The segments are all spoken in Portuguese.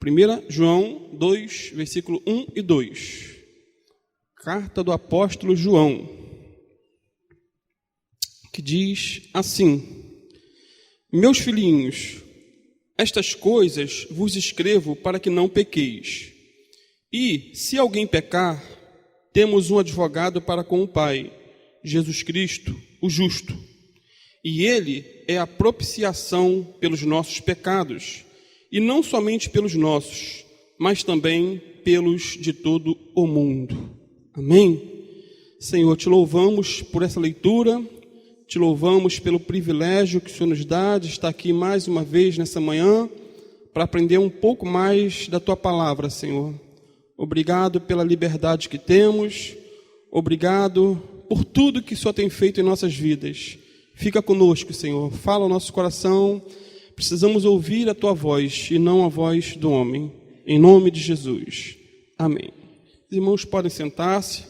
1 João 2, versículo 1 e 2. Carta do apóstolo João, que diz assim: Meus filhinhos, estas coisas vos escrevo para que não pequeis. E, se alguém pecar, temos um advogado para com o Pai, Jesus Cristo, o justo. E ele é a propiciação pelos nossos pecados, e não somente pelos nossos, mas também pelos de todo o mundo. Amém? Senhor, te louvamos por essa leitura, te louvamos pelo privilégio que o Senhor nos dá de estar aqui mais uma vez nessa manhã, para aprender um pouco mais da tua palavra, Senhor. Obrigado pela liberdade que temos, obrigado por tudo que o Senhor tem feito em nossas vidas. Fica conosco, Senhor, fala ao nosso coração. Precisamos ouvir a tua voz e não a voz do homem. Em nome de Jesus. Amém. Os irmãos podem sentar-se.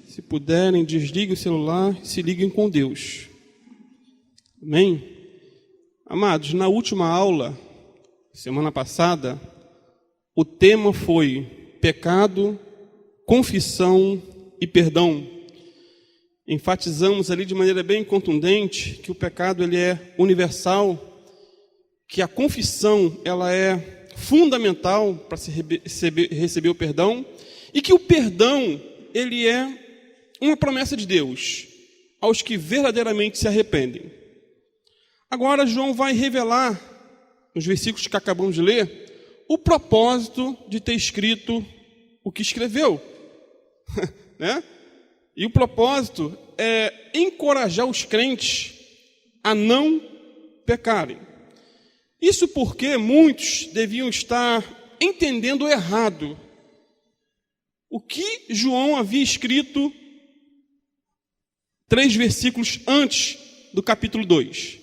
Se puderem, desliguem o celular e se liguem com Deus. Amém? Amados, na última aula, semana passada, o tema foi pecado, confissão e perdão. Enfatizamos ali de maneira bem contundente que o pecado ele é universal, que a confissão ela é fundamental para se receber o perdão e que o perdão ele é uma promessa de Deus aos que verdadeiramente se arrependem. Agora João vai revelar, nos versículos que acabamos de ler, o propósito de ter escrito o que escreveu, né? E o propósito é encorajar os crentes a não pecarem. Isso porque muitos deviam estar entendendo errado o que João havia escrito 3 versículos antes do capítulo 2.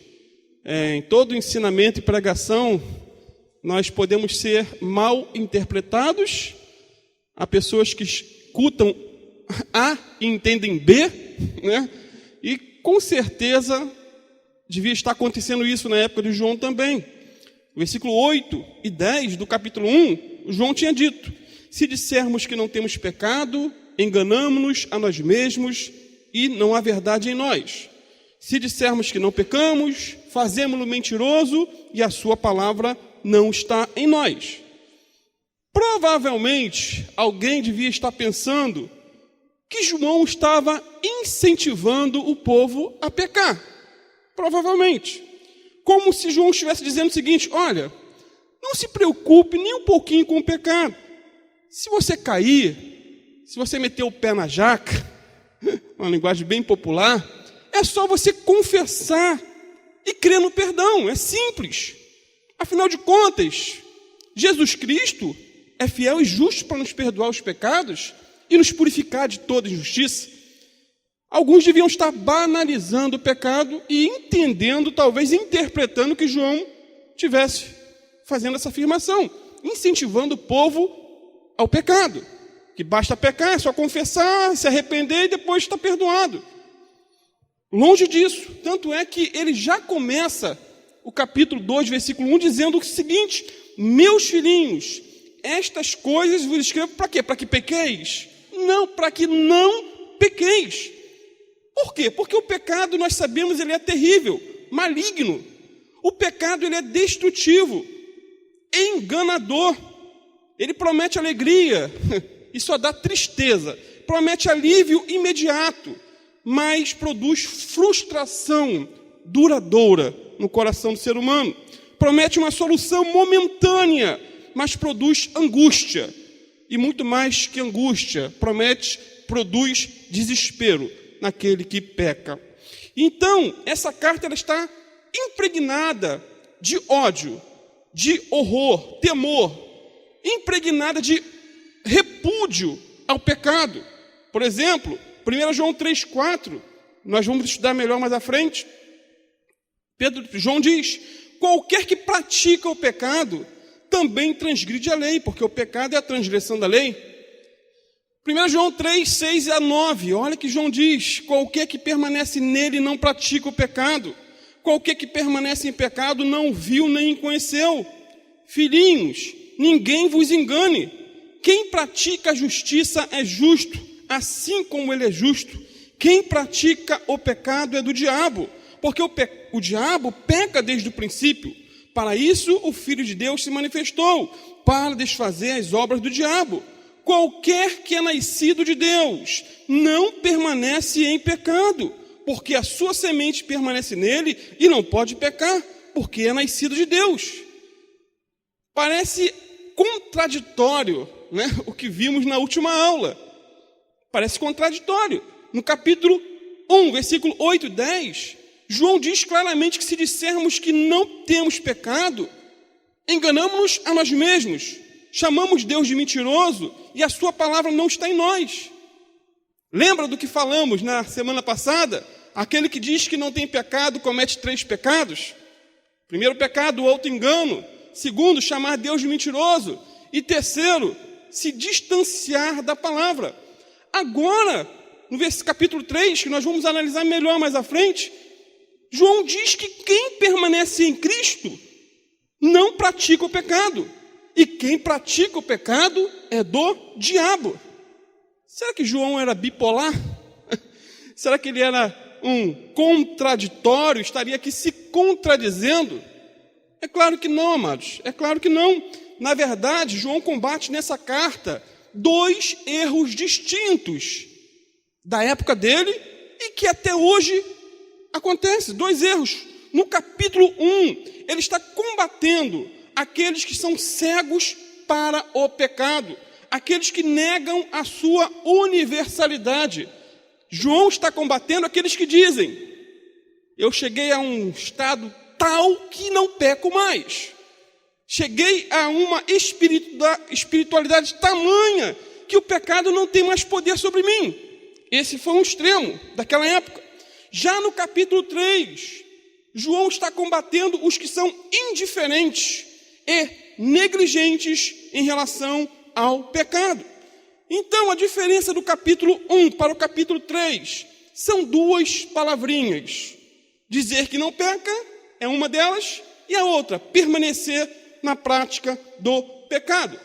Em todo ensinamento e pregação, nós podemos ser mal interpretados. Há pessoas que escutam A e entendem B, né? E com certeza devia estar acontecendo isso na época de João também. Versículo 8 e 10 do capítulo 1, João tinha dito: se dissermos que não temos pecado, enganamo-nos a nós mesmos e não há verdade em nós. Se dissermos que não pecamos, fazemo-lo mentiroso e a sua palavra não está em nós. Provavelmente alguém devia estar pensando que João estava incentivando o povo a pecar. Provavelmente. Como se João estivesse dizendo o seguinte: olha, não se preocupe nem um pouquinho com o pecado. Se você cair, se você meter o pé na jaca, uma linguagem bem popular, é só você confessar e crer no perdão. É simples. Afinal de contas, Jesus Cristo é fiel e justo para nos perdoar os pecados e nos purificar de toda injustiça. Alguns deviam estar banalizando o pecado e entendendo, talvez interpretando que João tivesse fazendo essa afirmação, incentivando o povo ao pecado, que basta pecar, é só confessar, se arrepender e depois está perdoado. Longe disso, tanto é que ele já começa o capítulo 2, versículo 1, dizendo o seguinte: meus filhinhos, estas coisas vos escrevo para quê? Para que pequeis? Não, para que não pequeis. Por quê? Porque o pecado, nós sabemos, ele é terrível, maligno. O pecado, ele é destrutivo, enganador. Ele promete alegria e só dá tristeza. Promete alívio imediato, mas produz frustração duradoura no coração do ser humano. Promete uma solução momentânea, mas produz angústia. E muito mais que angústia, produz desespero naquele que peca. Então, essa carta ela está impregnada de ódio, de horror, temor, impregnada de repúdio ao pecado. Por exemplo, 1 João 3,4, nós vamos estudar melhor mais à frente. João diz: qualquer que pratica o pecado também transgride a lei, porque o pecado é a transgressão da lei. 1 João 3, 6 a 9, olha que João diz: qualquer que permanece nele não pratica o pecado, Qualquer que permanece em pecado não viu nem conheceu. Filhinhos, ninguém vos engane. Quem pratica a justiça é justo, assim como ele é justo. Quem pratica o pecado é do diabo, porque o diabo peca desde o princípio. Para isso o Filho de Deus se manifestou, para desfazer as obras do diabo. Qualquer que é nascido de Deus não permanece em pecado, porque a sua semente permanece nele e não pode pecar, porque é nascido de Deus. Parece contraditório, né, o que vimos na última aula. Parece contraditório. No capítulo 1, versículo 8 e 10, João diz claramente que se dissermos que não temos pecado, enganamos-nos a nós mesmos, chamamos Deus de mentiroso e a sua palavra não está em nós. Lembra do que falamos na semana passada? Aquele que diz que não tem pecado comete 3 pecados. Primeiro pecado, o auto-engano. Segundo, chamar Deus de mentiroso. E terceiro, se distanciar da palavra. Agora, no capítulo 3, que nós vamos analisar melhor mais à frente, João diz que quem permanece em Cristo não pratica o pecado. E quem pratica o pecado é do diabo. Será que João era bipolar? Será que ele era um contraditório? Estaria aqui se contradizendo? É claro que não, amados. É claro que não. Na verdade, João combate nessa carta 2 erros distintos da época dele e que até hoje acontece. 2 erros. No capítulo 1, ele está combatendo aqueles que são cegos para o pecado, aqueles que negam a sua universalidade. João está combatendo aqueles que dizem: eu cheguei a um estado tal que não peco mais. Cheguei a uma espiritualidade tamanha que o pecado não tem mais poder sobre mim. Esse foi um extremo daquela época. Já no capítulo 3, João está combatendo os que são indiferentes e negligentes em relação ao pecado. Então, a diferença do capítulo 1 para o capítulo 3 são 2 palavrinhas. Dizer que não peca é uma delas, e a outra, permanecer na prática do pecado.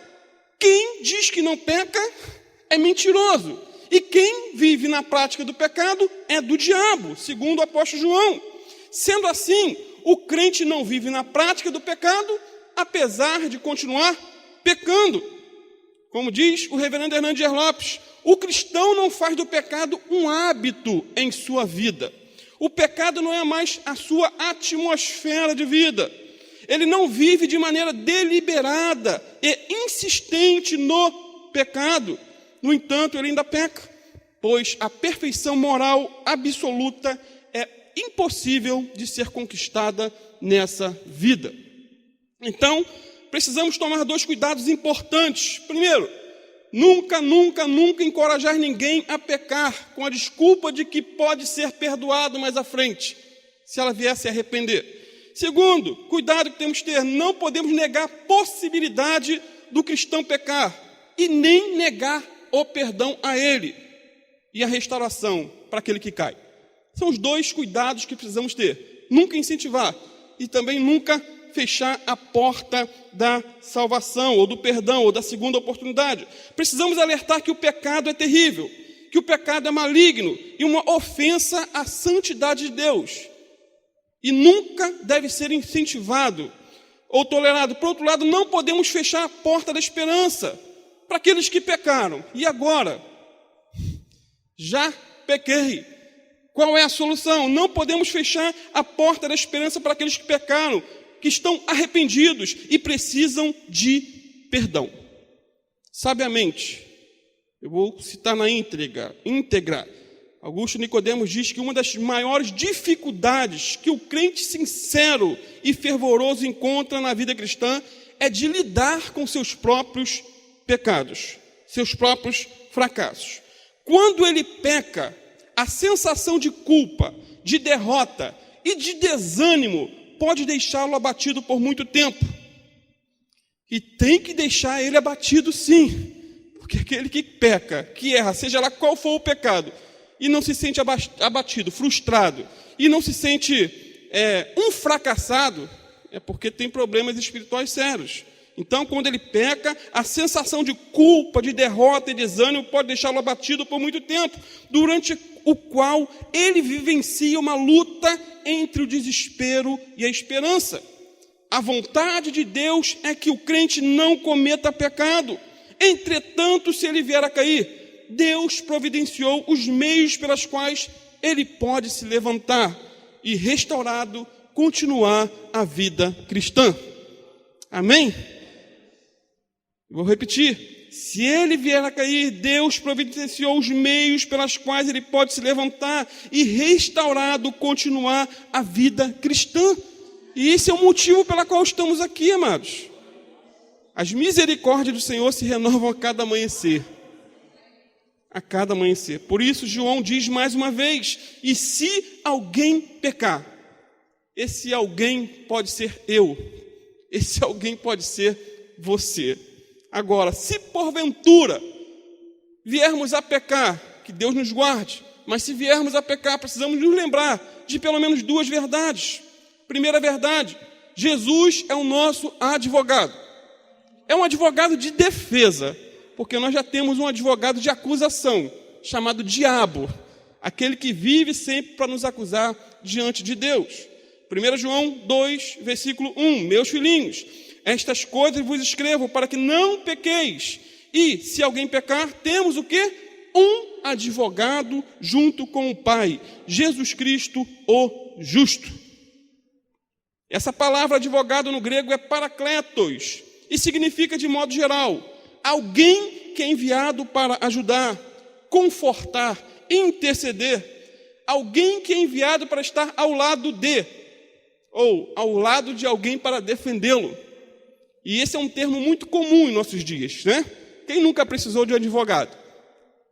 Quem diz que não peca é mentiroso, e quem vive na prática do pecado é do diabo, segundo o apóstolo João. Sendo assim, o crente não vive na prática do pecado, apesar de continuar pecando. Como diz o reverendo Hernandes Lopes, o cristão não faz do pecado um hábito em sua vida. O pecado não é mais a sua atmosfera de vida. Ele não vive de maneira deliberada e insistente no pecado. No entanto, ele ainda peca, pois a perfeição moral absoluta é impossível de ser conquistada nessa vida. Então, precisamos tomar 2 cuidados importantes. Primeiro, nunca encorajar ninguém a pecar com a desculpa de que pode ser perdoado mais à frente, se ela vier se arrepender. Segundo, cuidado que temos que ter, não podemos negar a possibilidade do cristão pecar e nem negar o perdão a ele e a restauração para aquele que cai. São os 2 cuidados que precisamos ter. Nunca incentivar e também nunca fechar a porta da salvação, ou do perdão, ou da segunda oportunidade. Precisamos alertar que o pecado é terrível, que o pecado é maligno e uma ofensa à santidade de Deus. E nunca deve ser incentivado ou tolerado. Por outro lado, não podemos fechar a porta da esperança para aqueles que pecaram. E agora? Já pequei. Qual é a solução? Não podemos fechar a porta da esperança para aqueles que pecaram, que estão arrependidos e precisam de perdão. Sabiamente, eu vou citar na íntegra, Augusto Nicodemos diz que uma das maiores dificuldades que o crente sincero e fervoroso encontra na vida cristã é de lidar com seus próprios pecados, seus próprios fracassos. Quando ele peca, a sensação de culpa, de derrota e de desânimo pode deixá-lo abatido por muito tempo. E tem que deixar ele abatido sim, porque aquele que peca, que erra, seja lá qual for o pecado, e não se sente abatido, frustrado, e não se sente um fracassado, é porque tem problemas espirituais sérios. Então, quando ele peca, a sensação de culpa, de derrota e desânimo pode deixá-lo abatido por muito tempo, durante o qual ele vivencia uma luta entre o desespero e a esperança. A vontade de Deus é que o crente não cometa pecado. Entretanto, se ele vier a cair, Deus providenciou os meios pelos quais ele pode se levantar e, restaurado, continuar a vida cristã. Amém? Vou repetir. Se ele vier a cair, Deus providenciou os meios pelos quais ele pode se levantar e, restaurado, continuar a vida cristã. E esse é o motivo pelo qual estamos aqui, amados. As misericórdias do Senhor se renovam a cada amanhecer. A cada amanhecer. Por isso, João diz mais uma vez: e se alguém pecar? Esse alguém pode ser eu. Esse alguém pode ser você. Agora, se porventura viermos a pecar, que Deus nos guarde, mas se viermos a pecar, precisamos nos lembrar de pelo menos duas verdades. Primeira verdade: Jesus é o nosso advogado. É um advogado de defesa, porque nós já temos um advogado de acusação, chamado diabo, aquele que vive sempre para nos acusar diante de Deus. 1 João 2, versículo 1, meus filhinhos, estas coisas vos escrevo para que não pequeis. E, se alguém pecar, temos o quê? Um advogado junto com o Pai, Jesus Cristo, o justo. Essa palavra advogado no grego é parakletos, e significa, de modo geral, alguém que é enviado para ajudar, confortar, interceder, alguém que é enviado para estar ao lado de, ou ao lado de alguém para defendê-lo. E esse é um termo muito comum em nossos dias, né? Quem nunca precisou de um advogado?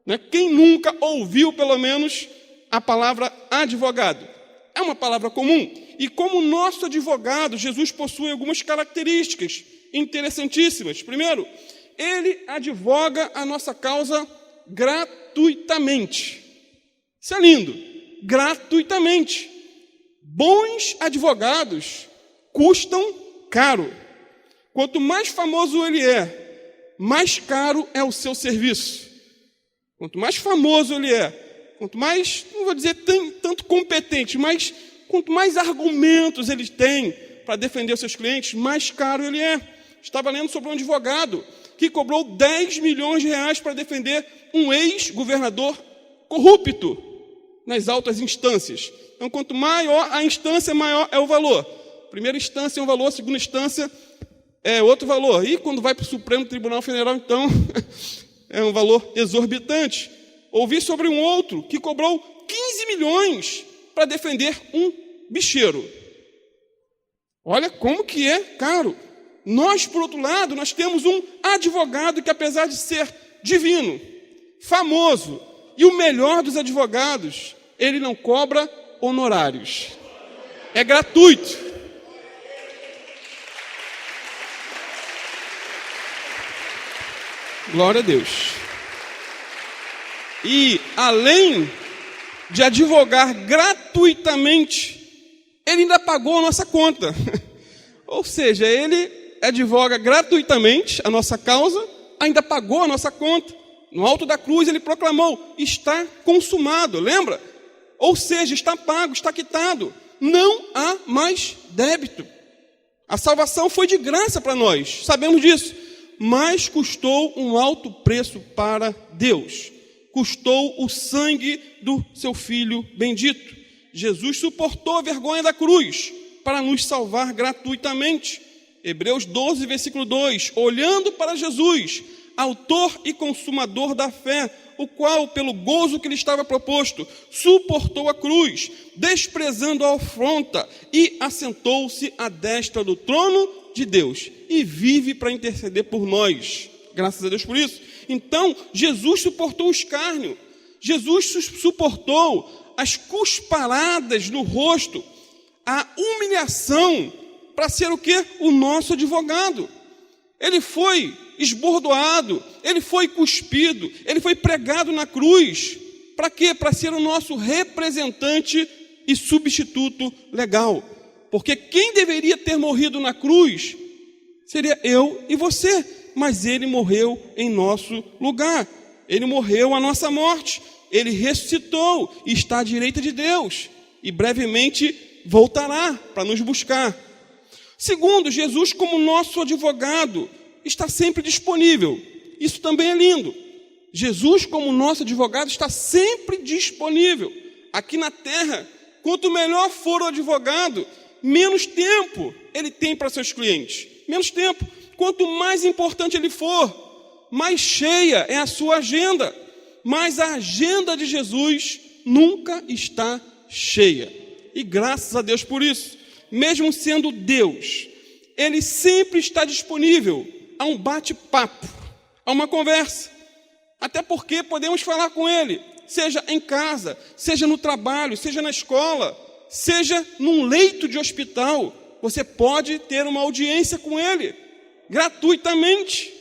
Né? Quem nunca ouviu, pelo menos, a palavra advogado? É uma palavra comum. E como nosso advogado, Jesus possui algumas características interessantíssimas. Primeiro, ele advoga a nossa causa gratuitamente. Isso é lindo. Gratuitamente. Bons advogados custam caro. Quanto mais famoso ele é, mais caro é o seu serviço. Quanto mais famoso ele é, quanto mais, não vou dizer tanto competente, mas quanto mais argumentos ele tem para defender os seus clientes, mais caro ele é. Estava lendo sobre um advogado que cobrou 10 milhões de reais para defender um ex-governador corrupto nas altas instâncias. Então, quanto maior a instância, maior é o valor. Primeira instância é um valor, segunda instância é outro valor. E quando vai para o Supremo Tribunal Federal, então, é um valor exorbitante. Ouvi sobre um outro que cobrou 15 milhões para defender um bicheiro. Olha como que é caro. Nós, por outro lado, nós temos um advogado que, apesar de ser divino, famoso e o melhor dos advogados, ele não cobra honorários. É gratuito. Glória a Deus. E, além de advogar gratuitamente, ele ainda pagou a nossa conta. Ou seja, ele advoga gratuitamente a nossa causa, ainda pagou a nossa conta. No alto da cruz ele proclamou: está consumado, lembra? Ou seja, está pago, está quitado. Não há mais débito. A salvação foi de graça para nós, sabemos disso. Mas custou um alto preço para Deus. Custou o sangue do seu Filho bendito. Jesus suportou a vergonha da cruz para nos salvar gratuitamente. Hebreus 12, versículo 2. Olhando para Jesus, autor e consumador da fé, o qual, pelo gozo que lhe estava proposto, suportou a cruz, desprezando a afronta, e assentou-se à destra do trono de Deus, e vive para interceder por nós. Graças a Deus por isso. Então, Jesus suportou o escárnio, Jesus suportou as cusparadas no rosto, a humilhação, para ser o quê? O nosso advogado. Ele foi esbordoado, ele foi cuspido, ele foi pregado na cruz. Para quê? Para ser o nosso representante e substituto legal. porque quem deveria ter morrido na cruz seria eu e você, mas ele morreu em nosso lugar, ele morreu a nossa morte, ele ressuscitou e está à direita de Deus, e brevemente voltará para nos buscar. Segundo, Jesus, como nosso advogado, está sempre disponível. Isso também é lindo. Jesus, como nosso advogado, está sempre disponível. Aqui na terra, quanto melhor for o advogado, menos tempo ele tem para seus clientes. Menos tempo. Quanto mais importante ele for, mais cheia é a sua agenda. Mas a agenda de Jesus nunca está cheia. E graças a Deus por isso. Mesmo sendo Deus, ele sempre está disponível a um bate-papo, a uma conversa. Até porque podemos falar com ele, seja em casa, seja no trabalho, seja na escola, seja num leito de hospital. Você pode ter uma audiência com ele, gratuitamente.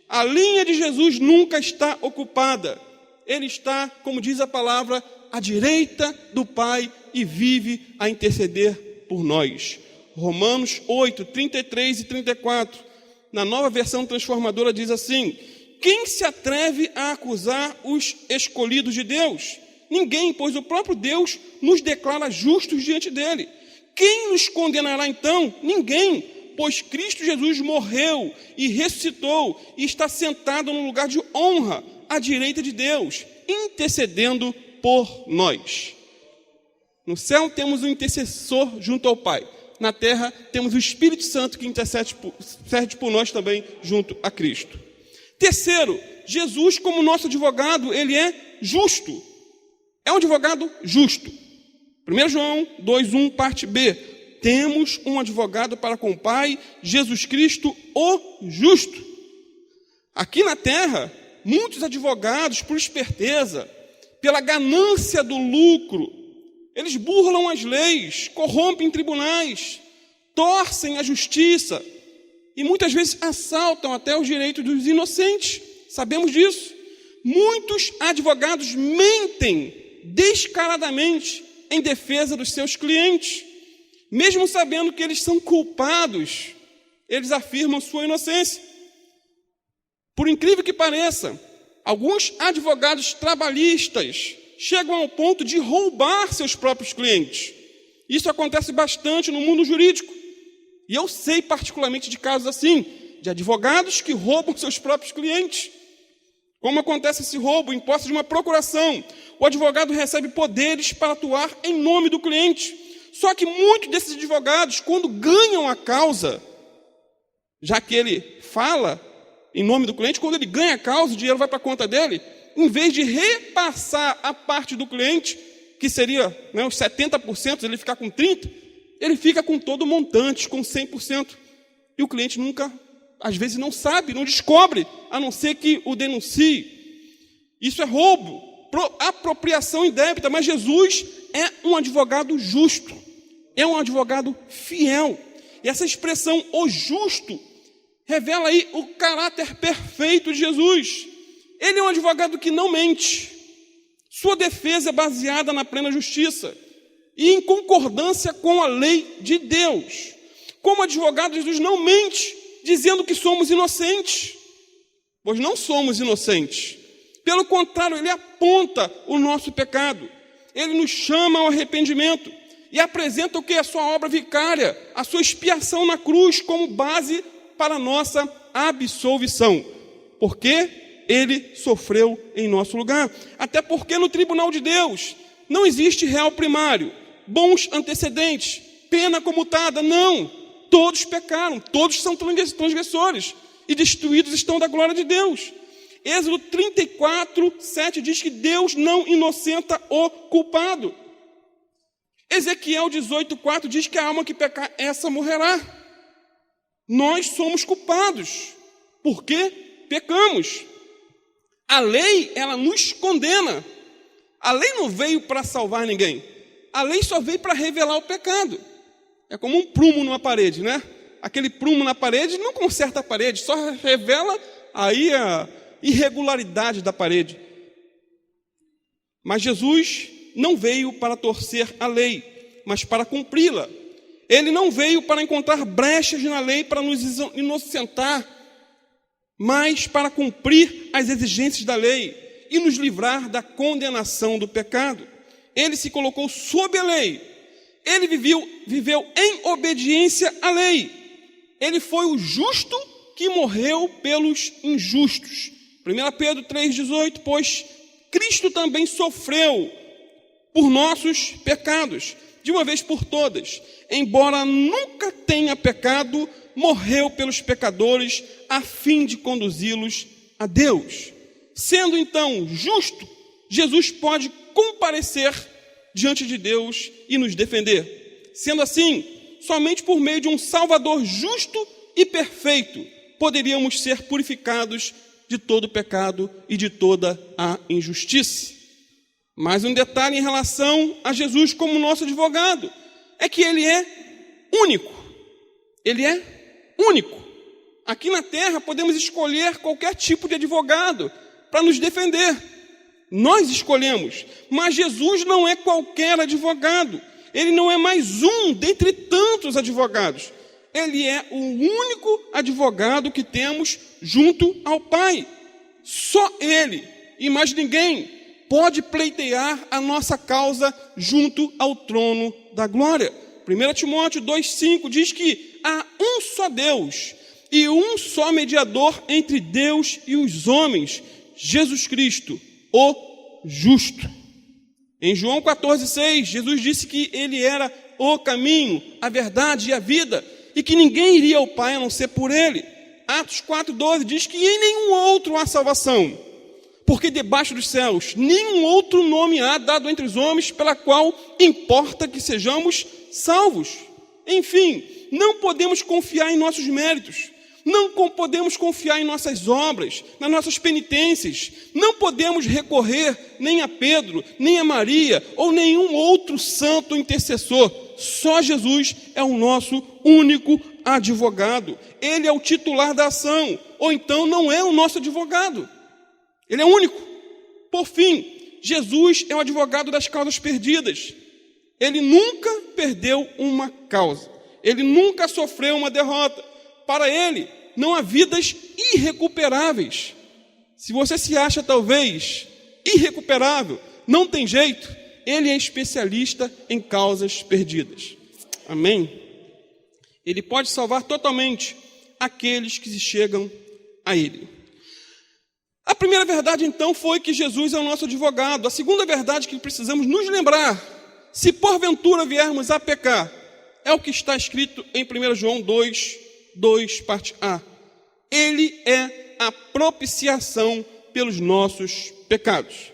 A linha de Jesus nunca está ocupada. Ele está, como diz a palavra, à direita do Pai e vive a interceder por nós. Romanos 8, 33 e 34, na Nova Versão Transformadora diz assim: quem se atreve a acusar os escolhidos de Deus? Ninguém, pois o próprio Deus nos declara justos diante dele. Quem nos condenará então? Ninguém, pois Cristo Jesus morreu e ressuscitou e está sentado no lugar de honra à direita de Deus, intercedendo por nós. No céu temos um intercessor junto ao Pai. Na terra temos o Espírito Santo que intercede por nós também junto a Cristo. Terceiro, Jesus como nosso advogado, ele é justo. É um advogado justo. 1 João 2:1, parte B. Temos um advogado para com o Pai, Jesus Cristo, o justo. Aqui na terra, muitos advogados, por esperteza, pela ganância do lucro, eles burlam as leis, corrompem tribunais, torcem a justiça e muitas vezes assaltam até os direitos dos inocentes. Sabemos disso. Muitos advogados mentem descaradamente em defesa dos seus clientes. Mesmo sabendo que eles são culpados, eles afirmam sua inocência. Por incrível que pareça, alguns advogados trabalhistas chegam ao ponto de roubar seus próprios clientes. Isso acontece bastante no mundo jurídico. E eu sei particularmente de casos assim, de advogados que roubam seus próprios clientes. Como acontece esse roubo? Em posse de uma procuração, o advogado recebe poderes para atuar em nome do cliente. Só que muitos desses advogados, quando ganham a causa, já que ele fala em nome do cliente, quando ele ganha a causa, o dinheiro vai para a conta dele, em vez de repassar a parte do cliente, que seria os 70%, ele ficar com 30%, ele fica com todo o montante, com 100%. E o cliente nunca, às vezes, não sabe, não descobre, a não ser que o denuncie. Isso é roubo, apropriação indébita, mas Jesus é um advogado justo, é um advogado fiel. E essa expressão, o justo, revela aí o caráter perfeito de Jesus. Ele é um advogado que não mente. Sua defesa é baseada na plena justiça e em concordância com a lei de Deus. Como advogado, Jesus não mente, dizendo que somos inocentes, pois não somos inocentes. Pelo contrário, ele aponta o nosso pecado. Ele nos chama ao arrependimento e apresenta o que é a sua obra vicária, a sua expiação na cruz como base para a nossa absolvição. Porque ele sofreu em nosso lugar. Até porque no tribunal de Deus não existe réu primário, bons antecedentes, pena comutada. Não, todos pecaram, todos são transgressores e destruídos estão da glória de Deus. Êxodo 34, 7 diz que Deus não inocenta o culpado. Ezequiel 18, 4 diz que a alma que pecar, essa morrerá. Nós somos culpados, porque pecamos. A lei, ela nos condena. A lei não veio para salvar ninguém. A lei só veio para revelar o pecado. É como um prumo numa parede, né? Aquele prumo na parede não conserta a parede, só revela aí a irregularidade da parede. Mas Jesus não veio para torcer a lei, mas para cumpri-la. Ele não veio para encontrar brechas na lei para nos inocentar, mas para cumprir as exigências da lei e nos livrar da condenação do pecado. Ele se colocou sob a lei. Ele viveu em obediência à lei. Ele foi o justo que morreu pelos injustos. 1 Pedro 3,18, pois Cristo também sofreu por nossos pecados, de uma vez por todas, embora nunca tenha pecado, morreu pelos pecadores, a fim de conduzi-los a Deus. Sendo então justo, Jesus pode comparecer diante de Deus e nos defender. Sendo assim, somente por meio de um Salvador justo e perfeito, poderíamos ser purificados de todo pecado e de toda a injustiça. Mas um detalhe em relação a Jesus como nosso advogado, é que ele é único. Ele é único. Aqui na terra podemos escolher qualquer tipo de advogado para nos defender. Nós escolhemos, mas Jesus não é qualquer advogado. Ele não é mais um dentre tantos advogados. Ele é o único advogado que temos junto ao Pai. Só Ele e mais ninguém pode pleitear a nossa causa junto ao trono da glória. 1 Timóteo 2,5 diz que há um só Deus e um só mediador entre Deus e os homens, Jesus Cristo, o justo. Em João 14,6, Jesus disse que Ele era o caminho, a verdade e a vida, e que ninguém iria ao Pai a não ser por Ele. Atos 4,12 diz que em nenhum outro há salvação, porque debaixo dos céus nenhum outro nome há dado entre os homens pela qual importa que sejamos salvos. Enfim, não podemos confiar em nossos méritos, não podemos confiar em nossas obras, nas nossas penitências, não podemos recorrer nem a Pedro, nem a Maria, ou nenhum outro santo intercessor. Só Jesus é o nosso único advogado. Ele é o titular da ação, ou então não é o nosso advogado. Ele é único. Por fim, Jesus é o advogado das causas perdidas. Ele nunca perdeu uma causa. Ele nunca sofreu uma derrota. Para ele, não há vidas irrecuperáveis. Se você se acha, talvez, irrecuperável, não tem jeito, ele é especialista em causas perdidas. Amém? Ele pode salvar totalmente aqueles que se chegam a ele. A primeira verdade, então, foi que Jesus é o nosso advogado. A segunda verdade que precisamos nos lembrar, se porventura viermos a pecar, é o que está escrito em 1 João 2, parte A. Ele é a propiciação pelos nossos pecados.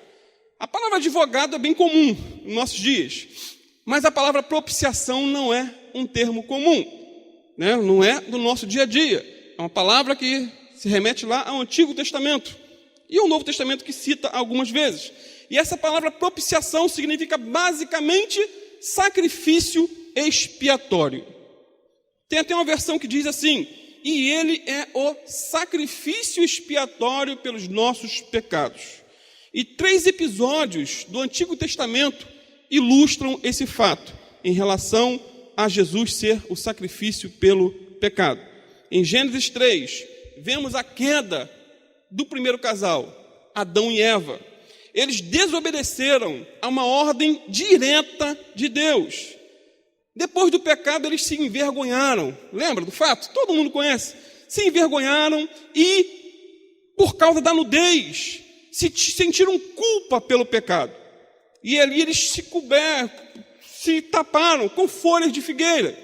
A palavra advogado é bem comum nos nossos dias, mas a palavra propiciação não é um termo comum, né? Não é do nosso dia a dia. É uma palavra que se remete lá ao Antigo Testamento e ao Novo Testamento, que cita algumas vezes. E essa palavra propiciação significa basicamente sacrifício expiatório. Tem até uma versão que diz assim: e ele é o sacrifício expiatório pelos nossos pecados. E 3 episódios do Antigo Testamento ilustram esse fato, em relação a Jesus ser o sacrifício pelo pecado. Em Gênesis 3, vemos a queda do primeiro casal, Adão e Eva. Eles desobedeceram a uma ordem direta de Deus. Depois do pecado, eles se envergonharam. Lembra do fato? Todo mundo conhece. Se envergonharam e, por causa da nudez, sentiram culpa pelo pecado. E ali eles se taparam com folhas de figueira.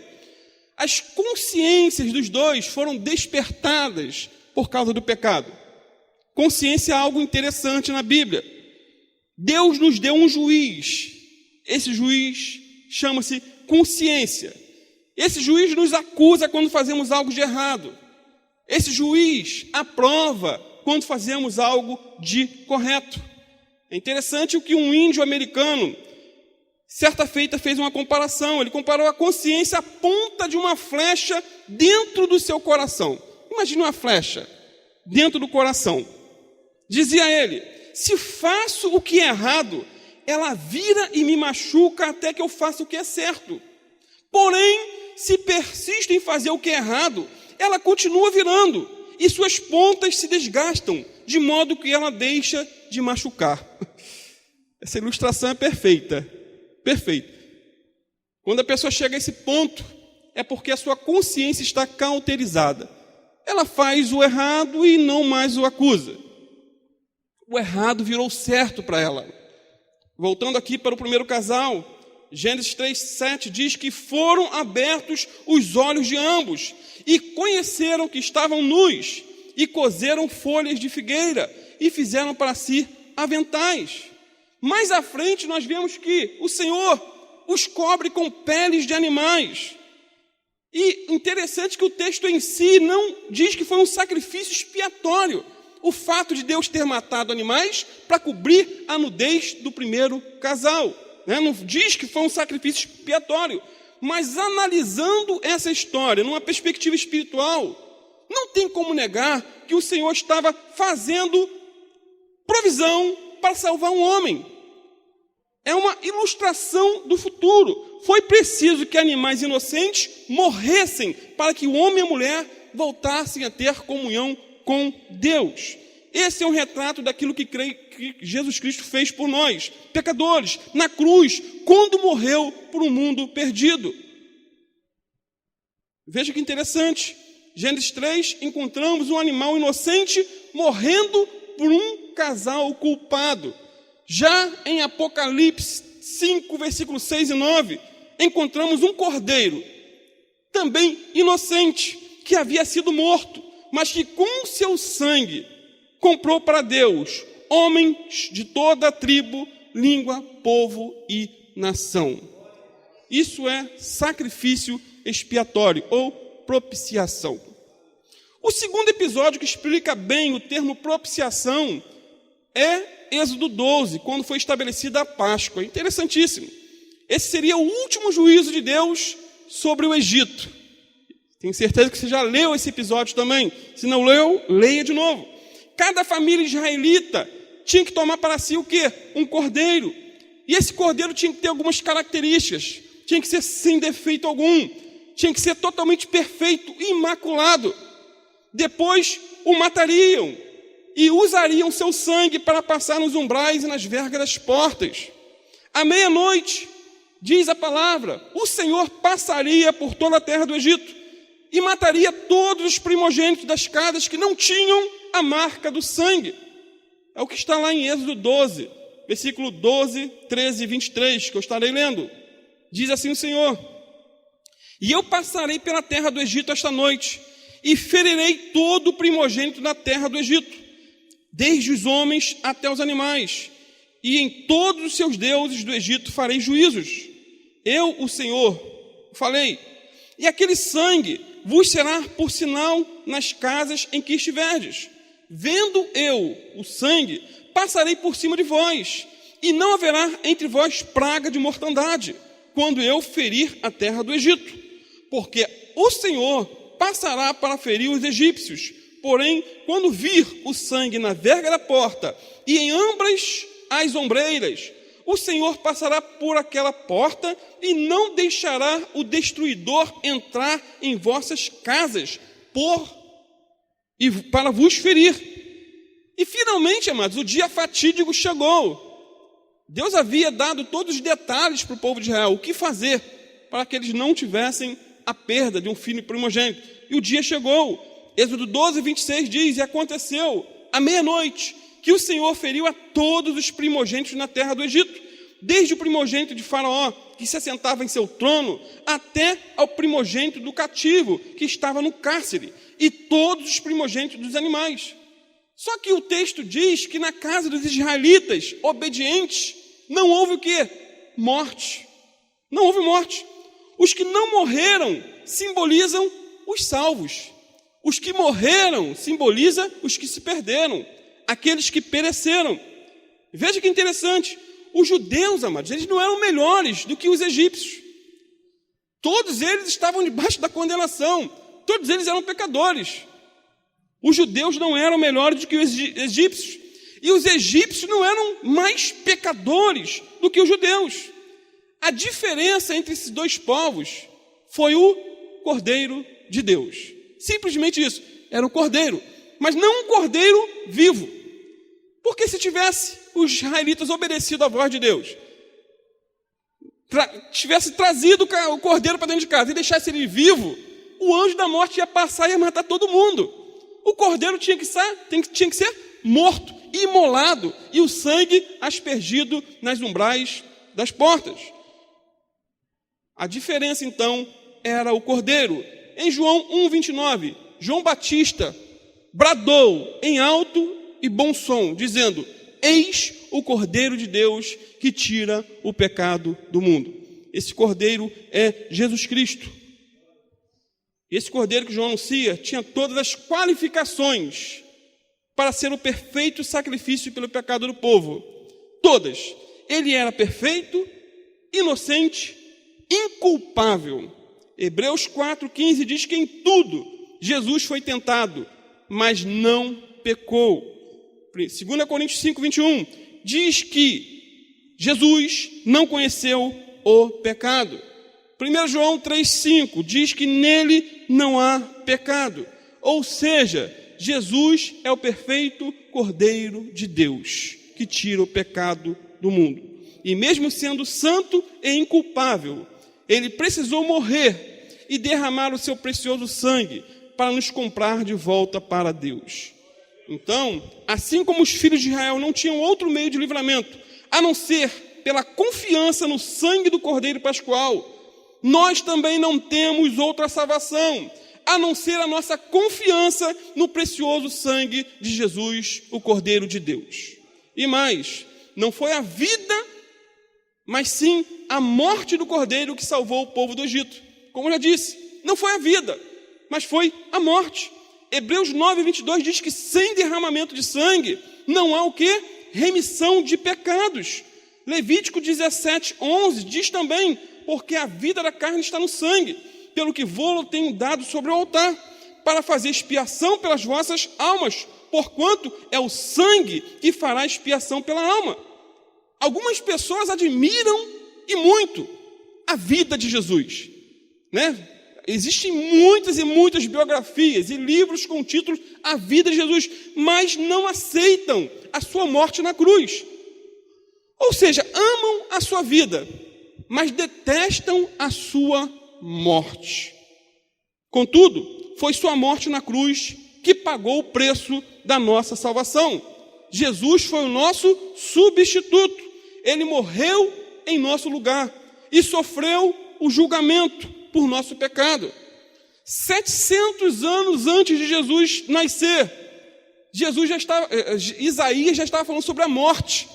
As consciências dos dois foram despertadas por causa do pecado. Consciência é algo interessante na Bíblia. Deus nos deu um juiz. Esse juiz chama-se consciência. Esse juiz nos acusa quando fazemos algo de errado. Esse juiz aprova quando fazemos algo de correto. É interessante o que um índio americano, certa feita, fez uma comparação. Ele comparou a consciência à ponta de uma flecha dentro do seu coração. Imagine uma flecha dentro do coração. Dizia ele: se faço o que é errado, ela vira e me machuca até que eu faça o que é certo. Porém, se persiste em fazer o que é errado, ela continua virando, e suas pontas se desgastam, de modo que ela deixa de machucar. Essa ilustração é perfeita. Perfeita. Quando a pessoa chega a esse ponto, é porque a sua consciência está cauterizada. Ela faz o errado e não mais o acusa. O errado virou certo para ela. Voltando aqui para o primeiro casal, Gênesis 3:7 diz que foram abertos os olhos de ambos e conheceram que estavam nus e coseram folhas de figueira e fizeram para si aventais. Mais à frente nós vemos que o Senhor os cobre com peles de animais. E interessante que o texto em si não diz que foi um sacrifício expiatório o fato de Deus ter matado animais para cobrir a nudez do primeiro casal. Não diz que foi um sacrifício expiatório, mas analisando essa história numa perspectiva espiritual, não tem como negar que o Senhor estava fazendo provisão para salvar um homem. É uma ilustração do futuro. Foi preciso que animais inocentes morressem para que o homem e a mulher voltassem a ter comunhão com Deus. Esse é um retrato daquilo que Jesus Cristo fez por nós, pecadores, na cruz, quando morreu por um mundo perdido. Veja que interessante. Gênesis 3, encontramos um animal inocente morrendo por um casal culpado. Já em Apocalipse 5, versículos 6 e 9, encontramos um cordeiro, também inocente, que havia sido morto, mas que com seu sangue comprou para Deus homens de toda a tribo, língua, povo e nação. Isso é sacrifício expiatório ou propiciação. O segundo episódio que explica bem o termo propiciação é Êxodo 12, quando foi estabelecida a Páscoa. Interessantíssimo. Esse seria o último juízo de Deus sobre o Egito. Tenho certeza que você já leu esse episódio também. Se não leu, leia de novo. Cada família israelita tinha que tomar para si o quê? Um cordeiro. E esse cordeiro tinha que ter algumas características. Tinha que ser sem defeito algum. Tinha que ser totalmente perfeito, imaculado. Depois o matariam e usariam seu sangue para passar nos umbrais e nas vergas das portas. À meia-noite, diz a palavra, o Senhor passaria por toda a terra do Egito e mataria todos os primogênitos das casas que não tinham a marca do sangue. É o que está lá em Êxodo 12, versículo 12, 13 e 23, que eu estarei lendo. Diz assim o Senhor: e eu passarei pela terra do Egito esta noite e ferirei todo o primogênito da terra do Egito, desde os homens até os animais, e em todos os seus deuses do Egito farei juízos. Eu, o Senhor, falei, e aquele sangue vos será por sinal nas casas em que estiverdes. Vendo eu o sangue, passarei por cima de vós, e não haverá entre vós praga de mortandade, quando eu ferir a terra do Egito, porque o Senhor passará para ferir os egípcios. Porém, quando vir o sangue na verga da porta e em ambas as ombreiras, o Senhor passará por aquela porta e não deixará o destruidor entrar em vossas casas para vos ferir. E finalmente, amados, o dia fatídico chegou. Deus havia dado todos os detalhes para o povo de Israel, o que fazer para que eles não tivessem a perda de um filho primogênito. E o dia chegou. Êxodo 12, 26 diz, e aconteceu à meia-noite que o Senhor feriu a todos os primogênitos na terra do Egito, desde o primogênito de Faraó, que se assentava em seu trono, até ao primogênito do cativo, que estava no cárcere, e todos os primogênitos dos animais. Só que o texto diz que na casa dos israelitas obedientes não houve o quê? Morte. Não houve morte. Os que não morreram simbolizam os salvos. Os que morreram simbolizam os que se perderam, aqueles que pereceram. Veja que interessante. Os judeus, amados, eles não eram melhores do que os egípcios. Todos eles estavam debaixo da condenação. Todos eles eram pecadores. Os judeus não eram melhores do que os egípcios. E os egípcios não eram mais pecadores do que os judeus. A diferença entre esses dois povos foi o Cordeiro de Deus. Simplesmente isso. Era um cordeiro, mas não um cordeiro vivo. Porque se tivesse os israelitas obedecido à voz de Deus, tivesse trazido o cordeiro para dentro de casa e deixasse ele vivo, o anjo da morte ia passar e ia matar todo mundo. O cordeiro tinha que ser morto, imolado, e o sangue aspergido nas umbrais das portas. A diferença, então, era o cordeiro. Em João 1,29, João Batista bradou em alto e bom som, dizendo: eis o Cordeiro de Deus que tira o pecado do mundo. Esse Cordeiro é Jesus Cristo. Esse Cordeiro que João anuncia tinha todas as qualificações para ser o perfeito sacrifício pelo pecado do povo. Todas. Ele era perfeito, inocente, inculpável. Hebreus 4,15 diz que em tudo Jesus foi tentado, mas não pecou. 2 Coríntios 5,21 diz que Jesus não conheceu o pecado. 1 João 3,5 diz que nele não há pecado. Ou seja, Jesus é o perfeito Cordeiro de Deus, que tira o pecado do mundo. E mesmo sendo santo e inculpável, ele precisou morrer e derramar o seu precioso sangue para nos comprar de volta para Deus. Então, assim como os filhos de Israel não tinham outro meio de livramento, a não ser pela confiança no sangue do Cordeiro Pascual, nós também não temos outra salvação, a não ser a nossa confiança no precioso sangue de Jesus, o Cordeiro de Deus. E mais, não foi a vida, mas sim a morte do Cordeiro que salvou o povo do Egito. Como eu já disse, não foi a vida, mas foi a morte. Hebreus 9,22 diz que sem derramamento de sangue não há o quê? Remissão de pecados. Levítico 17,11 diz também: porque a vida da carne está no sangue, pelo que vou-lo tenho dado sobre o altar, para fazer expiação pelas vossas almas, porquanto é o sangue que fará expiação pela alma. Algumas pessoas admiram e muito a vida de Jesus, né? Existem muitas e muitas biografias e livros com títulos A Vida de Jesus, mas não aceitam a sua morte na cruz. Ou seja, amam a sua vida, mas detestam a sua morte. Contudo, foi sua morte na cruz que pagou o preço da nossa salvação. Jesus foi o nosso substituto. Ele morreu em nosso lugar e sofreu o julgamento por nosso pecado. 700 anos antes de Jesus nascer, Isaías já estava falando sobre a morte.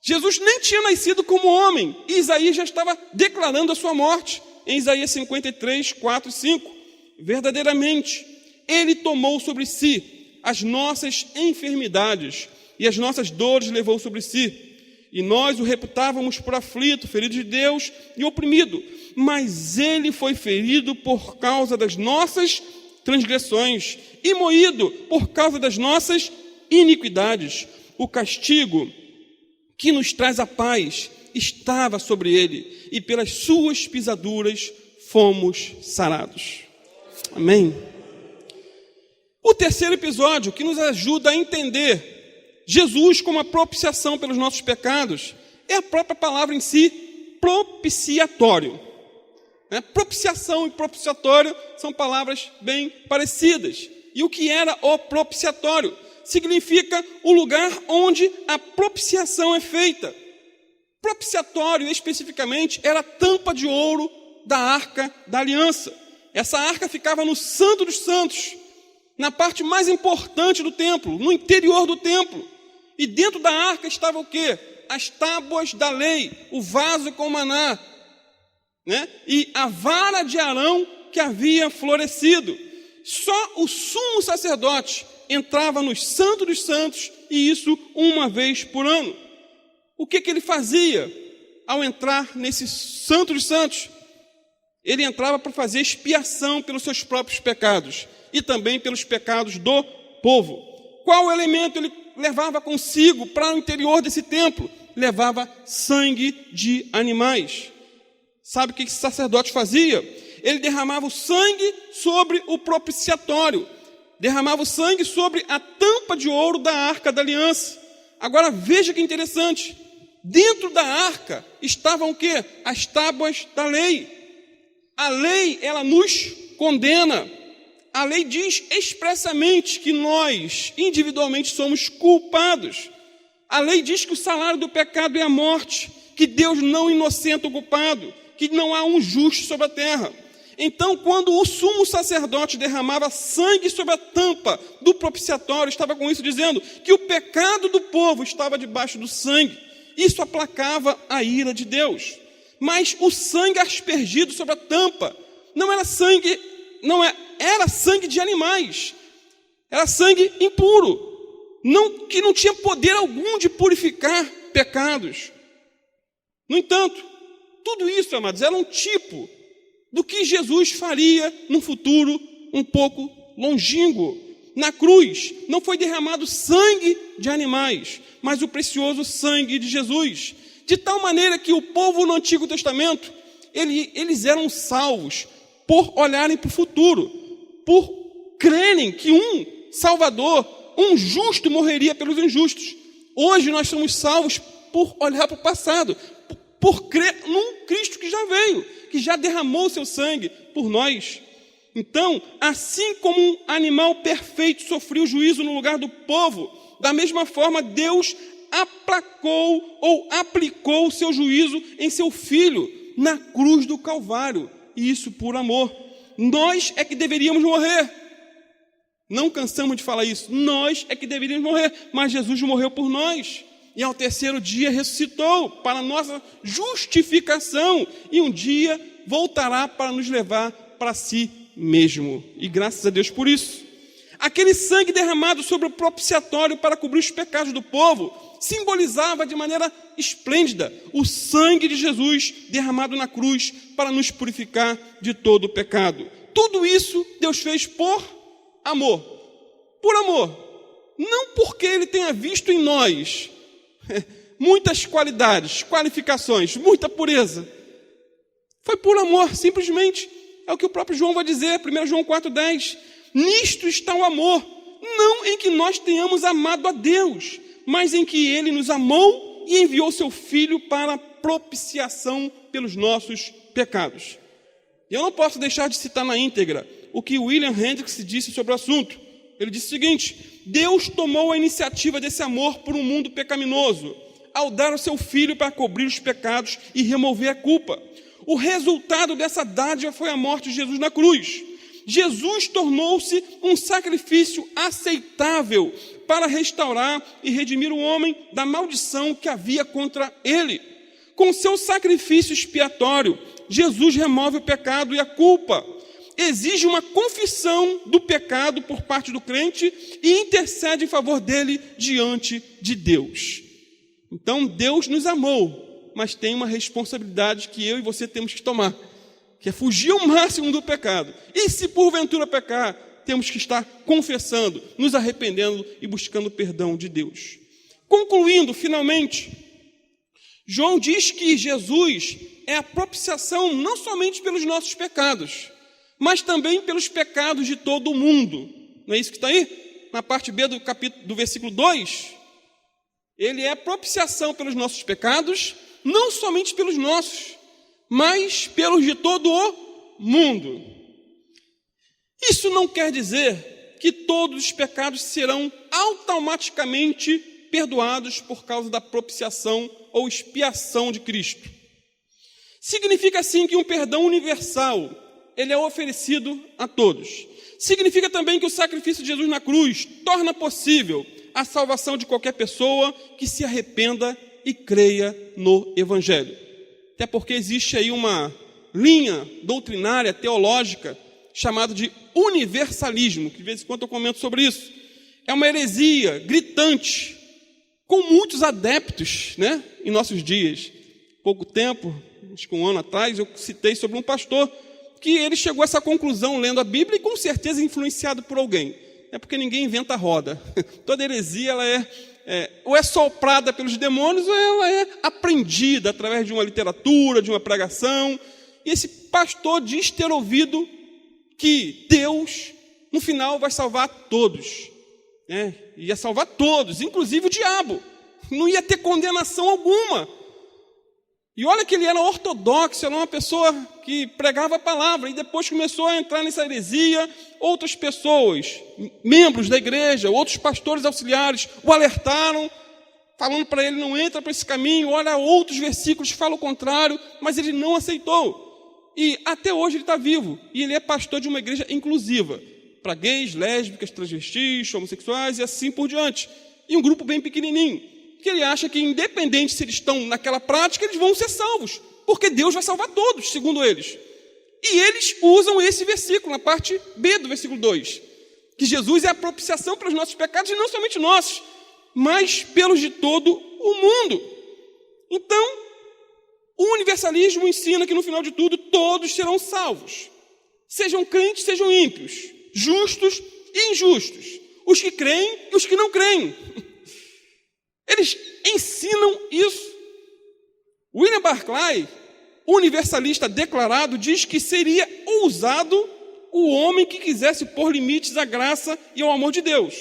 Jesus nem tinha nascido como homem, e Isaías já estava declarando a sua morte, em Isaías 53, 4 e 5. Verdadeiramente, ele tomou sobre si as nossas enfermidades, e as nossas dores levou sobre si. E nós o reputávamos por aflito, ferido de Deus e oprimido. Mas ele foi ferido por causa das nossas transgressões e moído por causa das nossas iniquidades. O castigo que nos traz a paz estava sobre ele, e pelas suas pisaduras fomos sarados. Amém? O terceiro episódio que nos ajuda a entender Jesus como a propiciação pelos nossos pecados é a própria palavra em si, propiciatório. Propiciação e propiciatório são palavras bem parecidas. E o que era o propiciatório? Significa o lugar onde a propiciação é feita. Propiciatório, especificamente, era a tampa de ouro da Arca da Aliança. Essa arca ficava no Santo dos Santos, na parte mais importante do templo, no interior do templo. E dentro da arca estava o quê? As tábuas da lei, o vaso com maná, né? E a vara de Arão que havia florescido. Só o sumo sacerdote entrava no Santo dos Santos, e isso uma vez por ano. O que ele fazia ao entrar nesse Santo dos Santos? Ele entrava para fazer expiação pelos seus próprios pecados e também pelos pecados do povo. Qual elemento ele levava consigo para o interior desse templo? Levava sangue de animais. Sabe o que esse sacerdote fazia? Ele derramava o sangue sobre o propiciatório, derramava o sangue sobre a tampa de ouro da arca da aliança. Agora veja que interessante, dentro da arca estavam o quê? As tábuas da lei. A lei, ela nos condena. A lei diz expressamente que nós, individualmente, somos culpados. A lei diz que o salário do pecado é a morte, que Deus não inocenta o culpado, que não há um justo sobre a terra. Então, quando o sumo sacerdote derramava sangue sobre a tampa do propiciatório, estava com isso dizendo que o pecado do povo estava debaixo do sangue. Isso aplacava a ira de Deus. Mas o sangue aspergido sobre a tampa não era sangue, era sangue de animais. Era sangue impuro, que não tinha poder algum de purificar pecados. No entanto, tudo isso, amados, era um tipo do que Jesus faria num futuro um pouco longínquo. Na cruz não foi derramado sangue de animais, mas o precioso sangue de Jesus. De tal maneira que o povo no Antigo Testamento, eles eram salvos por olharem para o futuro, por crerem que um Salvador, um justo morreria pelos injustos. Hoje nós somos salvos por olhar para o passado, por crer num Cristo que já veio, que já derramou seu sangue por nós. Então, assim como um animal perfeito sofreu juízo no lugar do povo, da mesma forma Deus aplacou ou aplicou o seu juízo em seu Filho na cruz do Calvário, e isso por amor. Nós é que deveríamos morrer. Não cansamos de falar isso. Nós é que deveríamos morrer, mas Jesus morreu por nós. E ao terceiro dia ressuscitou para a nossa justificação. E um dia voltará para nos levar para si mesmo. E graças a Deus por isso. Aquele sangue derramado sobre o propiciatório para cobrir os pecados do povo simbolizava de maneira esplêndida o sangue de Jesus derramado na cruz para nos purificar de todo o pecado. Tudo isso Deus fez por amor. Por amor. Não porque Ele tenha visto em nós muitas qualidades, qualificações, muita pureza. Foi por amor, simplesmente. É o que o próprio João vai dizer, 1 João 4,10. Nisto está o amor, não em que nós tenhamos amado a Deus, mas em que Ele nos amou e enviou seu Filho para propiciação pelos nossos pecados. Eu não posso deixar de citar na íntegra o que William Hendricks disse sobre o assunto. Ele disse o seguinte: Deus tomou a iniciativa desse amor por um mundo pecaminoso, ao dar o seu Filho para cobrir os pecados e remover a culpa. O resultado dessa dádiva foi a morte de Jesus na cruz. Jesus tornou-se um sacrifício aceitável para restaurar e redimir o homem da maldição que havia contra ele. Com seu sacrifício expiatório, Jesus remove o pecado e a culpa. Exige uma confissão do pecado por parte do crente e intercede em favor dele diante de Deus. Então, Deus nos amou, mas tem uma responsabilidade que eu e você temos que tomar, que é fugir ao máximo do pecado. E se porventura pecar, temos que estar confessando, nos arrependendo e buscando o perdão de Deus. Concluindo, finalmente, João diz que Jesus é a propiciação não somente pelos nossos pecados, mas também pelos pecados de todo o mundo. Não é isso que está aí? Na parte B do versículo 2, ele é a propiciação pelos nossos pecados, não somente pelos nossos, mas pelos de todo o mundo. Isso não quer dizer que todos os pecados serão automaticamente perdoados por causa da propiciação ou expiação de Cristo. Significa sim que um perdão universal, ele é oferecido a todos. Significa também que o sacrifício de Jesus na cruz torna possível a salvação de qualquer pessoa que se arrependa e creia no Evangelho. Até porque existe aí uma linha doutrinária, teológica, chamada de universalismo, que de vez em quando eu comento sobre isso. É uma heresia gritante, com muitos adeptos, né, em nossos dias. Pouco tempo, acho que um ano atrás, eu citei sobre um pastor que ele chegou a essa conclusão lendo a Bíblia e com certeza influenciado por alguém. É porque ninguém inventa a roda. Toda heresia ela ou é soprada pelos demônios ou ela é aprendida através de uma literatura, de uma pregação. e esse pastor diz ter ouvido que Deus, no final, vai salvar todos. Ia salvar todos, inclusive o diabo. Não ia ter condenação alguma. E olha que ele era ortodoxo, era uma pessoa que pregava a palavra, e depois começou a entrar nessa heresia. Outras pessoas, membros da igreja, outros pastores auxiliares, o alertaram, falando para ele, não entra para esse caminho, olha outros versículos que falam o contrário, mas ele não aceitou. E até hoje ele está vivo, e ele é pastor de uma igreja inclusiva, para gays, lésbicas, transvestis, homossexuais e assim por diante. E um grupo bem pequenininho, que ele acha que independente se eles estão naquela prática, eles vão ser salvos, porque Deus vai salvar todos, segundo eles. E eles usam esse versículo, na parte B do versículo 2, que Jesus é a propiciação pelos nossos pecados, e não somente nossos, mas pelos de todo o mundo. Então, o universalismo ensina que no final de tudo, todos serão salvos. Sejam crentes, sejam ímpios, justos e injustos, os que creem e os que não creem. Eles ensinam isso. William Barclay, universalista declarado, diz que seria ousado o homem que quisesse pôr limites à graça e ao amor de Deus,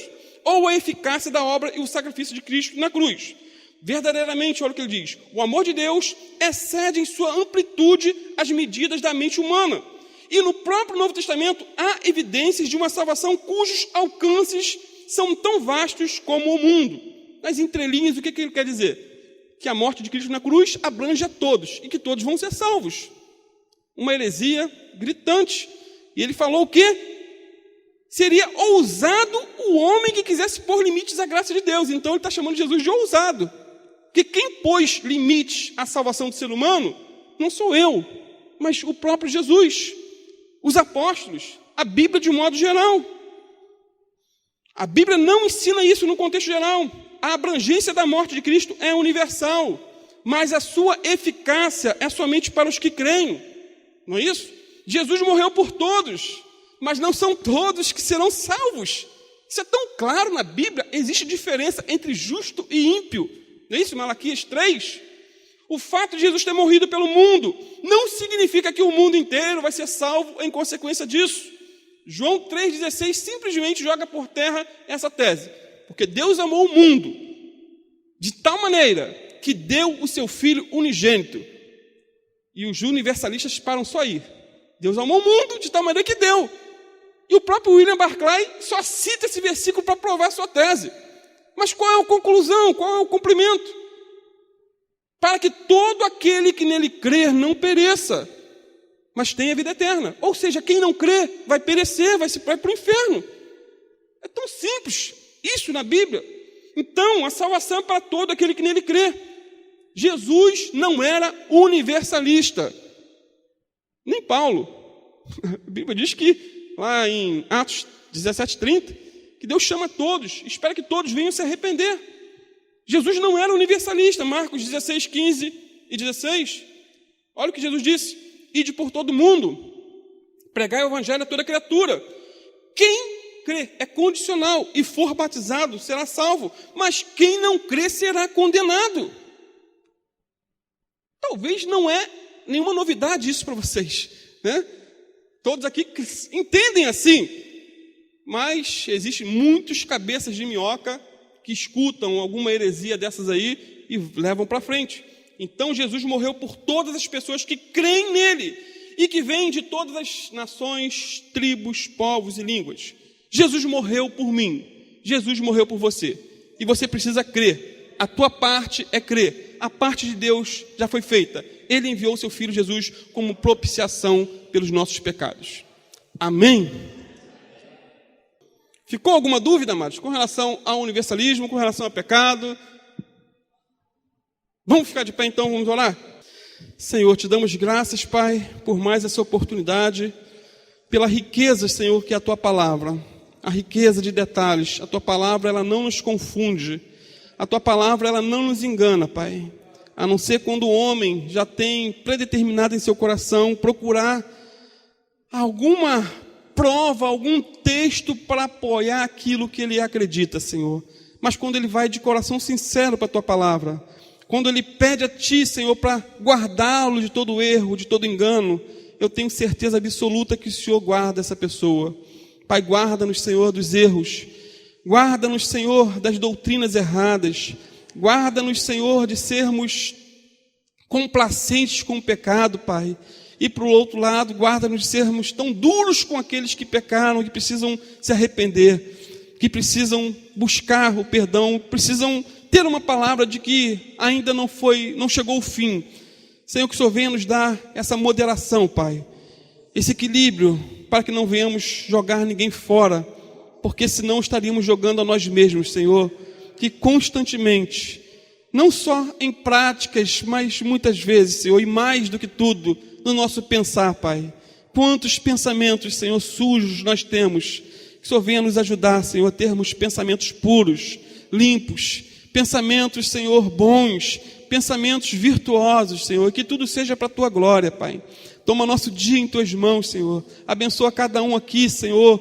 ou à eficácia da obra e o sacrifício de Cristo na cruz. Verdadeiramente, olha o que ele diz, o amor de Deus excede em sua amplitude as medidas da mente humana. E no próprio Novo Testamento há evidências de uma salvação cujos alcances são tão vastos como o mundo. Nas entrelinhas, o que ele quer dizer? Que a morte de Cristo na cruz abrange a todos e que todos vão ser salvos. Uma heresia gritante. E ele falou o quê? Seria ousado o homem que quisesse pôr limites à graça de Deus. Então ele está chamando Jesus de ousado. Porque quem pôs limites à salvação do ser humano não sou eu, mas o próprio Jesus, os apóstolos, a Bíblia de um modo geral. A Bíblia não ensina isso no contexto geral. A abrangência da morte de Cristo é universal, mas a sua eficácia é somente para os que creem. Não é isso? Jesus morreu por todos, mas não são todos que serão salvos. Isso é tão claro na Bíblia. Existe diferença entre justo e ímpio. Não é isso? Malaquias 3. O fato de Jesus ter morrido pelo mundo não significa que o mundo inteiro vai ser salvo em consequência disso. João 3,16 simplesmente joga por terra essa tese. Porque Deus amou o mundo de tal maneira que deu o seu Filho unigênito. E os universalistas param só aí. Deus amou o mundo de tal maneira que deu. E o próprio William Barclay só cita esse versículo para provar a sua tese. Mas qual é a conclusão? Qual é o cumprimento? Para que todo aquele que nele crer não pereça, mas tenha vida eterna. Ou seja, quem não crê vai perecer, vai para o inferno. É tão simples isso na Bíblia. Então, a salvação é para todo aquele que nele crê. Jesus não era universalista. Nem Paulo. A Bíblia diz que, lá em Atos 17:30, que Deus chama todos, espera que todos venham se arrepender. Jesus não era universalista. Marcos 16:15 e 16. Olha o que Jesus disse. Ide por todo mundo, pregai o evangelho a toda criatura. Quem crê é condicional e for batizado será salvo, mas quem não crê será condenado. Talvez não é nenhuma novidade isso para vocês, né? Todos aqui entendem assim, mas existem muitos cabeças de minhoca que escutam alguma heresia dessas aí e levam para frente. Então Jesus morreu por todas as pessoas que creem nele e que vêm de todas as nações, tribos, povos e línguas. Jesus morreu por mim, Jesus morreu por você, e você precisa crer. A tua parte é crer, a parte de Deus já foi feita. Ele enviou seu Filho Jesus como propiciação pelos nossos pecados. Amém? Ficou alguma dúvida, amados, com relação ao universalismo, com relação ao pecado? Vamos ficar de pé então, vamos orar? Senhor, te damos graças, Pai, por mais essa oportunidade, pela riqueza, Senhor, que é a tua palavra. A riqueza de detalhes. A tua palavra, ela não nos confunde. A tua palavra, ela não nos engana, Pai. A não ser quando o homem já tem predeterminado em seu coração procurar alguma prova, algum texto para apoiar aquilo que ele acredita, Senhor. Mas quando ele vai de coração sincero para a tua palavra, quando ele pede a Ti, Senhor, para guardá-lo de todo erro, de todo engano, eu tenho certeza absoluta que o Senhor guarda essa pessoa. Pai, guarda-nos, Senhor, dos erros. Guarda-nos, Senhor, das doutrinas erradas. Guarda-nos, Senhor, de sermos complacentes com o pecado, Pai. E, por outro lado, guarda-nos de sermos tão duros com aqueles que pecaram, que precisam se arrepender, que precisam buscar o perdão, precisam ter uma palavra de que ainda não chegou o fim. Senhor, que o Senhor venha nos dar essa moderação, Pai, esse equilíbrio, para que não venhamos jogar ninguém fora, porque senão estaríamos jogando a nós mesmos, Senhor, que constantemente, não só em práticas, mas muitas vezes, Senhor, e mais do que tudo, no nosso pensar, Pai. Quantos pensamentos, Senhor, sujos nós temos. Que o Senhor venha nos ajudar, Senhor, a termos pensamentos puros, limpos, pensamentos, Senhor, bons, pensamentos virtuosos, Senhor, que tudo seja para a Tua glória, Pai. Toma nosso dia em Tuas mãos, Senhor. Abençoa cada um aqui, Senhor.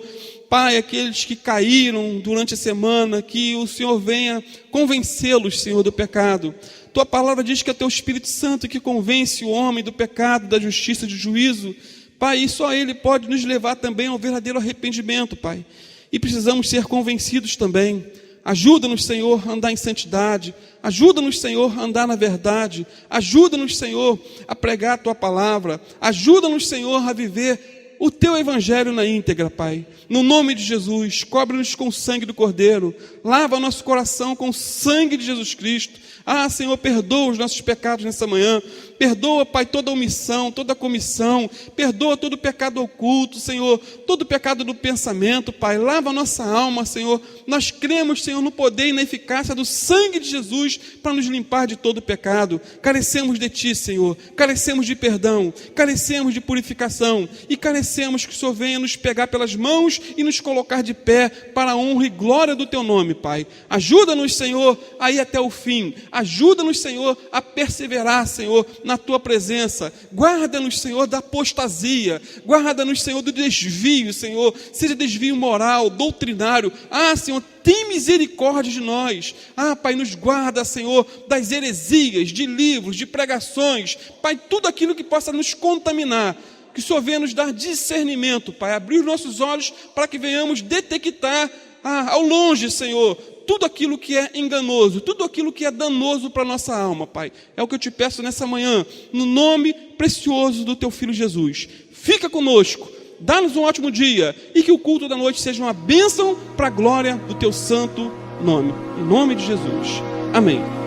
Pai, aqueles que caíram durante a semana, que o Senhor venha convencê-los, Senhor, do pecado. Tua palavra diz que é Teu Espírito Santo que convence o homem do pecado, da justiça e do juízo. Pai, e só Ele pode nos levar também ao verdadeiro arrependimento, Pai. E precisamos ser convencidos também. Ajuda-nos, Senhor, a andar em santidade. Ajuda-nos, Senhor, a andar na verdade. Ajuda-nos, Senhor, a pregar a Tua palavra. Ajuda-nos, Senhor, a viver o Teu Evangelho na íntegra, Pai. No nome de Jesus, cobre-nos com o sangue do Cordeiro. Lava nosso coração com o sangue de Jesus Cristo. Ah, Senhor, perdoa os nossos pecados nessa manhã. Perdoa, Pai, toda omissão, toda comissão. Perdoa todo pecado oculto, Senhor. Todo pecado do pensamento, Pai. Lava a nossa alma, Senhor. Nós cremos, Senhor, no poder e na eficácia do sangue de Jesus para nos limpar de todo pecado. Carecemos de Ti, Senhor. Carecemos de perdão. Carecemos de purificação. E carecemos que o Senhor venha nos pegar pelas mãos e nos colocar de pé para a honra e glória do Teu nome, Pai. Ajuda-nos, Senhor, a ir até o fim. Ajuda-nos, Senhor, a perseverar, Senhor, na Tua presença. Guarda-nos, Senhor, da apostasia. Guarda-nos, Senhor, do desvio, Senhor. Seja desvio moral, doutrinário. Ah, Senhor, tem misericórdia de nós. Ah, Pai, nos guarda, Senhor, das heresias, de livros, de pregações. Pai, tudo aquilo que possa nos contaminar. Que o Senhor venha nos dar discernimento, Pai. Abrir os nossos olhos para que venhamos detectar ao longe, Senhor, tudo aquilo que é enganoso, tudo aquilo que é danoso para a nossa alma, Pai. É o que eu te peço nessa manhã, no nome precioso do Teu Filho Jesus. Fica conosco, dá-nos um ótimo dia e que o culto da noite seja uma bênção para a glória do Teu santo nome. Em nome de Jesus. Amém.